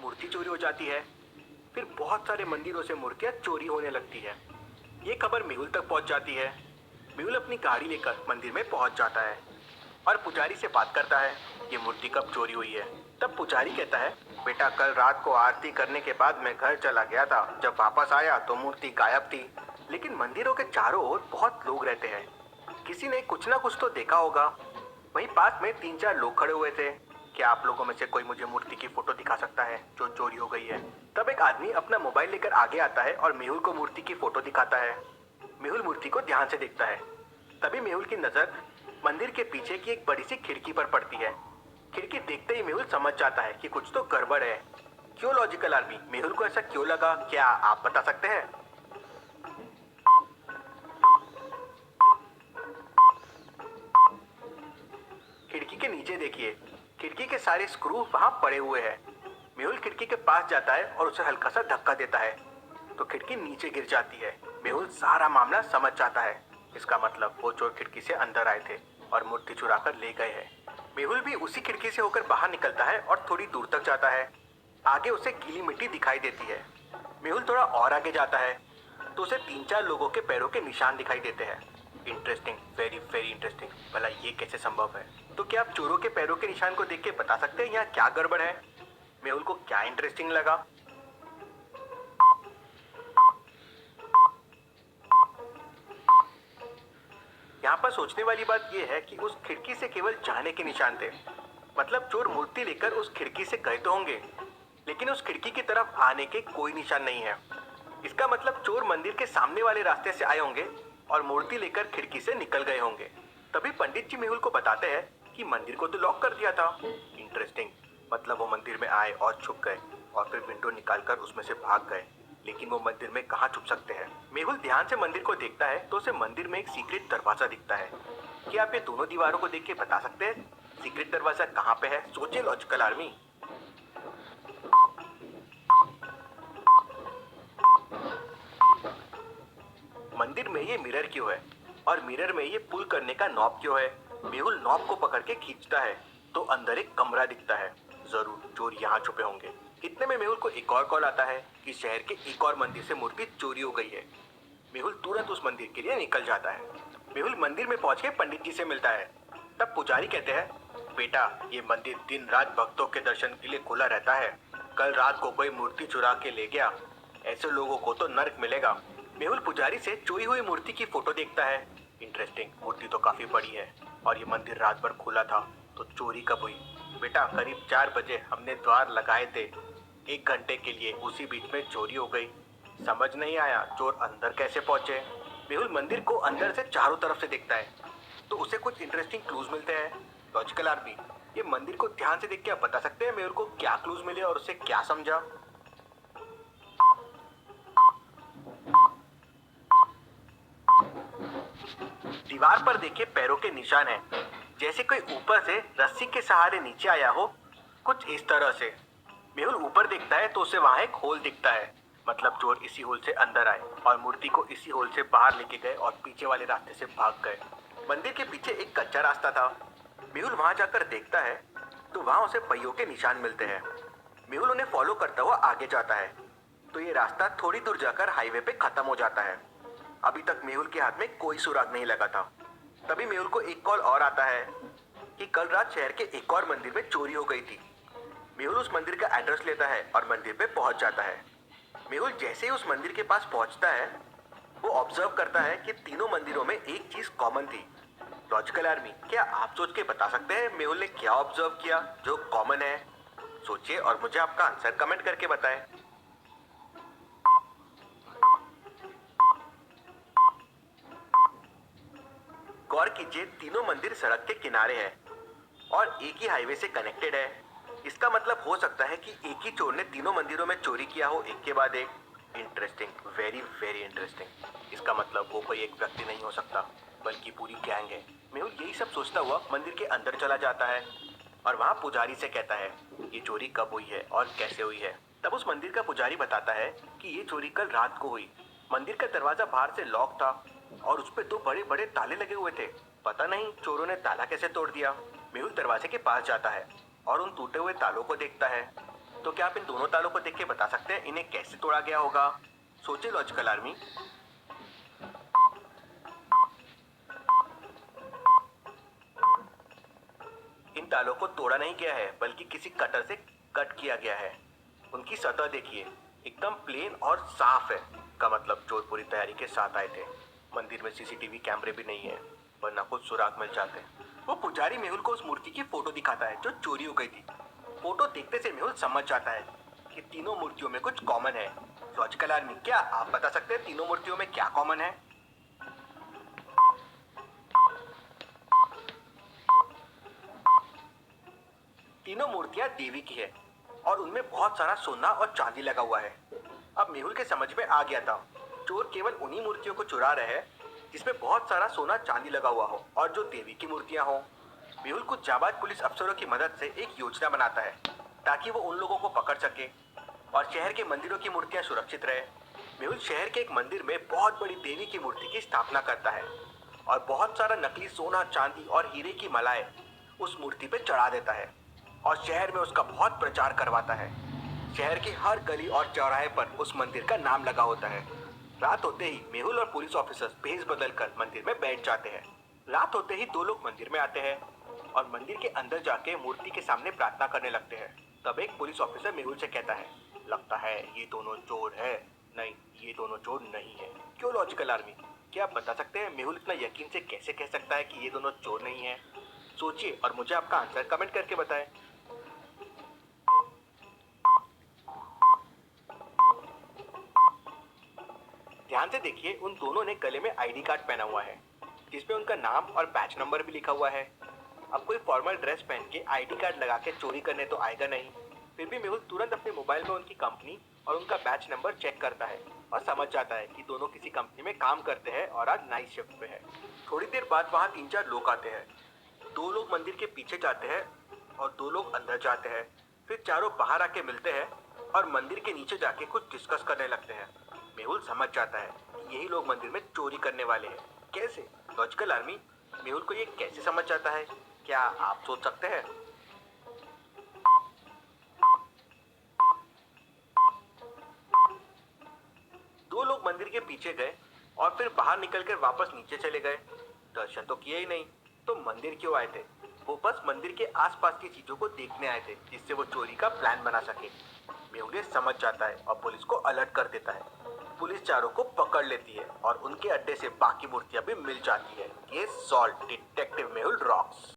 मूर्ति चोरी हो जाती है। फिर बहुत सारे मंदिरों से मूर्तियां चोरी होने लगती है। ये खबर मेहुल तक पहुंच जाती है। मेहुल अपनी गाड़ी लेकर मंदिर में पहुंच जाता है और पुजारी से बात करता है ये मूर्ति कब चोरी हुई है। तब पुजारी कहता है, बेटा कल रात को आरती करने के बाद मैं घर चला गया था। जब वापस आया तो मूर्ति गायब थी, लेकिन मंदिरों के चारों ओर बहुत लोग रहते हैं। किसी ने कुछ ना कुछ तो देखा होगा। वहीं पास में 3-4 लोग खड़े हुए थे। क्या आप लोगों में से कोई मुझे मूर्ति की फोटो दिखा सकता है जो चोरी हो गई है? तब एक आदमी अपना मोबाइल लेकर आगे आता है और मेहुल को मूर्ति की फोटो दिखाता है। मेहुल मूर्ति को ध्यान से देखता है। तभी मेहुल की नजर मंदिर के पीछे की एक बड़ी सी खिड़की पर पड़ती है। खिड़की देखते ही मेहुल समझ जाता है कि कुछ तो गड़बड़ है। क्यों लॉजिकल आर्मी, मेहुल को ऐसा क्यों लगा, क्या आप बता सकते हैं? खिड़की के नीचे देखिए, खिड़की के सारे स्क्रू वहां पड़े हुए हैं। मेहुल खिड़की के पास जाता है और उसे हल्का सा धक्का देता है तो खिड़की नीचे गिर जाती है। मेहुल सारा मामला समझ जाता है। इसका मतलब वो चोर खिड़की से अंदर आए थे और मूर्ति चुरा कर ले गए हैं। मेहुल भी उसी खिड़की से होकर बाहर निकलता है और थोड़ी दूर तक जाता है। आगे उसे गीली मिट्टी दिखाई देती है। मेहुल थोड़ा और आगे जाता है तो उसे 3-4 लोगों के पैरों के निशान दिखाई देते हैं। Interesting, very very interesting. भला ये कैसे संभव है? तो क्या आप चोरों के पैरों के निशान को देख के बता सकते हैं यहाँ क्या गड़बड़ है? मेहुल को क्या इंटरेस्टिंग लगा? यहाँ पर सोचने वाली बात यह है कि उस खिड़की से केवल जाने के निशान थे। मतलब चोर मूर्ति लेकर उस खिड़की से गए तो होंगे, लेकिन उस खिड़की की तरफ आने के कोई निशान नहीं है। इसका मतलब चोर मंदिर के सामने वाले रास्ते से आए होंगे और मूर्ति लेकर खिड़की से निकल गए होंगे। तभी पंडित जी मेहुल को बताते हैं कि मंदिर को तो लॉक कर दिया था। इंटरेस्टिंग, मतलब वो मंदिर में आए और छुप गए और फिर विंडो निकालकर उसमें से भाग गए। लेकिन वो मंदिर में कहाँ छुप सकते हैं? मेहुल ध्यान से मंदिर को देखता है तो उसे मंदिर में एक सीक्रेट दरवाजा दिखता है। क्या आप ये दोनों दीवारों को देख के बता सकते हैं सीक्रेट दरवाजा कहाँ पे है? सोचिए लॉजिकल आर्मी। मंदिर में ये मिरर क्यों है और मिरर में ये पुल करने का नॉब क्यों है? मेहुल नॉब को पकड़ के खींचता है तो अंदर एक कमरा दिखता है। जरूर चोर यहाँ छुपे होंगे। इतने में मेहुल को एक और कॉल आता है कि शहर के एक और मंदिर से मूर्ति चोरी हो गई है। मेहुल तुरंत उस मंदिर के लिए निकल जाता है। मेहुल मंदिर में पहुंच के पंडित जी से मिलता है। तब पुजारी कहते हैं, बेटा ये मंदिर दिन रात भक्तों के दर्शन के लिए खुला रहता है। कल रात को कोई मूर्ति चुरा के ले गया, ऐसे लोगों को तो नर्क मिलेगा। मेहुल पुजारी से चोरी हुई मूर्ति की फोटो देखता है। इंटरेस्टिंग, मूर्ति तो काफी बड़ी है और ये मंदिर रात भर खुला था, तो चोरी कब हुई? बेटा करीब 4 बजे हमने द्वार लगाए थे, 1 घंटे के लिए, उसी बीच में चोरी हो गई। समझ नहीं आया चोर अंदर कैसे पहुंचे। मेहुल मंदिर को अंदर से चारों तरफ से देखता है तो उसे कुछ इंटरेस्टिंग क्लूज मिलते हैं। लॉजिकल आर्मी, ये मंदिर को ध्यान से देख के आप बता सकते हैं मेहुल को क्या क्लूज मिले और उसे क्या समझा? दीवार पर देखिए पैरों के निशान हैं, जैसे कोई ऊपर से रस्सी के सहारे नीचे आया हो, कुछ इस तरह से। मेहुल ऊपर देखता है तो उसे वहां एक होल दिखता है। मतलब चोर इसी होल से अंदर आए और मूर्ति को इसी होल से बाहर लेके गए और पीछे वाले रास्ते से भाग गए। मंदिर के पीछे एक कच्चा रास्ता था। मेहुल वहां जाकर देखता है तो वहां उसे पहियों के निशान मिलते हैं। मेहुल उन्हें फॉलो करता हुआ आगे जाता है तो ये रास्ता थोड़ी दूर जाकर हाईवे पे खत्म हो जाता है। अभी तक मेहुल के हाथ में कोई सुराग नहीं लगा था। तभी मेहुल को एक कॉल और आता है कि कल रात शहर के एक और मंदिर में चोरी हो गई थी। मेहुल उस मंदिर का एड्रेस लेता है और मंदिर पे पहुंच जाता है। मेहुल जैसे ही उस मंदिर के पास पहुंचता है, वो ऑब्जर्व करता है कि तीनों मंदिरों में एक चीज कॉमन थी। लॉजिकल आर्मी, क्या आप सोच के बता सकते हैं मेहुल ने क्या ऑब्जर्व किया जो कॉमन है? सोचिए और मुझे आपका आंसर कमेंट करके बताएं। गौर कीजिए, तीनों मंदिर सड़क के किनारे हैं और एक ही हाईवे से कनेक्टेड है। इसका मतलब हो सकता है कि एक ही चोर ने तीनों मंदिरों में चोरी किया हो, एक के बाद एक। Interesting, very very interesting. इसका मतलब वो कोई एक व्यक्ति नहीं हो सकता बल्कि पूरी गैंग है। मेहुल यही सब सोचता हुआ मंदिर के अंदर चला जाता है और वहाँ पुजारी से कहता है ये चोरी कब हुई है और कैसे हुई है। तब उस मंदिर का पुजारी बताता है कि ये चोरी कल रात को हुई। मंदिर का दरवाजा बाहर से लॉक था और उस पे 2 बड़े बड़े ताले लगे हुए थे। पता नहीं चोरों ने ताला कैसे तोड़ दिया। मेहुल दरवाजे के पास जाता है और उन टूटे हुए तालों को देखता है तो क्या आप इन दोनों तालों को देख के बता सकते हैं इन्हें कैसे तोड़ा गया होगा? सोचिए लॉजिकल आर्मी। इन तालों को तोड़ा नहीं गया है बल्कि किसी कटर से कट किया गया है। उनकी सतह देखिए, एकदम प्लेन और साफ है। का मतलब चोर पूरी तैयारी के साथ आए थे। मंदिर में सीसीटीवी कैमरे भी नहीं है, वरना कुछ सुराग मिल जाते। वो पुजारी मेहुल को उस मूर्ति की फोटो दिखाता है जो चोरी हो गई थी। फोटो देखते से मेहुल समझ जाता है कि तीनों मूर्तियों में कुछ कॉमन है। लॉजिकल आर्मी, क्या आप बता सकते हैं तीनों मूर्तियों में क्या कॉमन है? तीनों मूर्तियां देवी की है और उनमें बहुत सारा सोना और चांदी लगा हुआ है। अब मेहुल के समझ में आ गया था, चोर केवल उन्हीं मूर्तियों को चुरा रहे हैं जिसमें बहुत सारा सोना चांदी लगा हुआ हो और जो देवी की मूर्तियां हो। मेहुल कुछ जाबाज पुलिस अफसरों की मदद से एक योजना बनाता है ताकि वो उन लोगों को पकड़ सके और शहर के मंदिरों की मूर्तियां सुरक्षित रहे। मेहुल शहर के एक मंदिर में बहुत बड़ी देवी की मूर्ति की स्थापना करता है और बहुत सारा नकली सोना, चांदी और हीरे की मालाएं उस मूर्ति पे चढ़ा देता है और शहर में उसका बहुत प्रचार करवाता है। शहर की हर गली और चौराहे पर उस मंदिर का नाम लगा होता है। रात होते ही मेहुल और पुलिस ऑफिसर्स भेष बदलकर मंदिर में बैठ जाते हैं। रात होते ही दो लोग मंदिर में आते हैं और मंदिर के अंदर जाके मूर्ति के सामने प्रार्थना करने लगते हैं। तब एक पुलिस ऑफिसर मेहुल से कहता है, लगता है ये दोनों चोर है। नहीं, ये दोनों चोर नहीं है। क्यों लॉजिकल आर्मी? क्या आप बता सकते हैं मेहुल इतना यकीन से कैसे कह सकता है कि ये दोनों चोर नहीं है? सोचिए और मुझे आपका आंसर कमेंट करके बताएं। ध्यान से देखिए, उन दोनों ने गले में आईडी कार्ड पहना हुआ है जिसपे उनका नाम और बैच नंबर भी लिखा हुआ है। अब कोई फॉर्मल ड्रेस पहन के आईडी कार्ड लगा के चोरी करने तो आएगा नहीं। फिर भी मेहुल तुरंत अपने मोबाइल में उनकी कंपनी और उनका बैच नंबर चेक करता है और समझ जाता है कि दोनों किसी कंपनी में काम करते हैं और आज नाइट शिफ्ट पे है। थोड़ी देर बाद वहाँ 3-4 लोग आते हैं। दो लोग मंदिर के पीछे जाते हैं और दो लोग अंदर जाते हैं। फिर चारों बाहर आके मिलते हैं और मंदिर के नीचे जाके कुछ डिस्कस करने लगते हैं। मेहुल समझ जाता है कि यही लोग मंदिर में चोरी करने वाले हैं। कैसे? लॉजिकल आर्मी, मेहुल को ये कैसे समझ जाता है? क्या आप सोच सकते हैं? दो लोग मंदिर के पीछे गए और फिर बाहर निकलकर वापस नीचे चले गए। दर्शन तो किए ही नहीं, तो मंदिर क्यों आए थे? वो बस मंदिर के आसपास की चीजों को देखने आए थे जिससे वो चोरी का प्लान बना सके। मेहुल ये समझ जाता है और पुलिस को अलर्ट कर देता है। पुलिस चारों को पकड़ लेती है और उनके अड्डे से बाकी मूर्तियां भी मिल जाती है। Case solve, detective Mehul rocks.